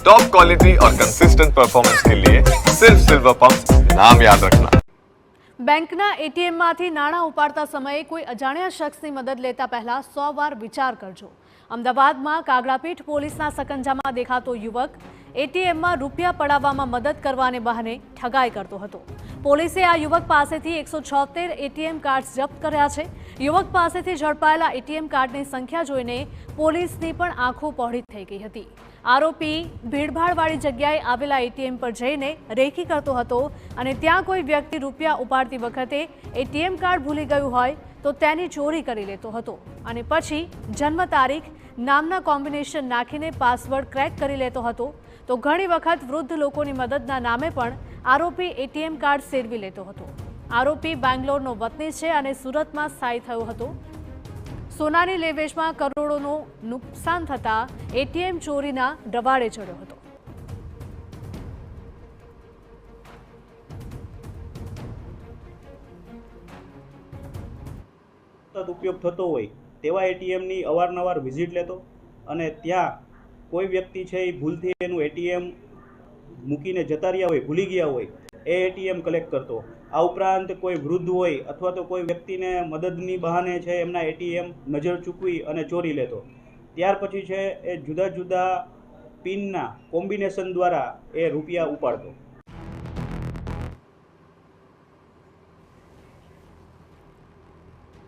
Top quality और consistent performance के लिए सिर्फ सिल्वर पंप नाम याद रखना। બેંકના એટીએમમાંથી નાણાં ઉપાડતા સમયે કોઈ અજાણ્યા શખ્સની મદદ લેતા પહેલા 100 વાર વિચાર કરજો। અમદાવાદમાં કાગડાપીઠ પોલીસના સકંજામાં દેખાતો યુવક એટીએમમાં રૂપિયા પડાવવામાં મદદ કરવાને બહાને ઠગાઈ કરતો હતો। પોલીસે આ યુવક પાસેથી 176 એટીએમ કાર્ડ જપ્ત કર્યા છે। યુવક પાસેથી ઝડપાયેલા એટીએમ કાર્ડની સંખ્યા જોઈને પોલીસની પણ આંખો પહોળી થઈ ગઈ હતી। આરોપી ભીડભાડવાળી જગ્યાએ આવેલા એટીએમ પર જઈને રેકી કરતો હતો અને ત્યાં કોઈ વ્યક્તિ રૂપિયા ઉપાડતી વખતે એટીએમ કાર્ડ ભૂલી ગયું હોય તો તેની ચોરી કરી લેતો હતો અને પછી જન્મ તારીખ નામના કોમ્બિનેશન નાખીને પાસવર્ડ ક્રેક કરી લેતો હતો। તો ઘણી વખત વૃદ્ધ લોકોની મદદના નામે પણ આરોપી એટીએમ કાર્ડ સેરવી લેતો હતો। આરોપી બેંગ્લોરનો વતની છે અને સુરતમાં સ્થાયી થયો હતો। સોનાની લેવેચમાં કરોડોનું નુકસાન થતા એટીએમ ચોરીના રવાડે ચડ્યો હતો। ઉપયોગ થતો હોય તેવા એટીએમની અવારનવાર વિઝિટ લેતો અને ત્યાં કોઈ વ્યક્તિ છે એ ભૂલથી એનું એટીએમ મૂકીને જતા રહ્યા હોય, ભૂલી ગયા હોય, એ એટીએમ કલેક્ટ કરતો। આ ઉપરાંત કોઈ વૃદ્ધ હોય અથવા તો કોઈ વ્યક્તિને મદદની બહાને છે એમના એટીએમ નજર ચૂકવી અને ચોરી લેતો। ત્યાર પછી છે એ જુદા જુદા પિનના કોમ્બિનેશન દ્વારા એ રૂપિયા ઉપાડતો।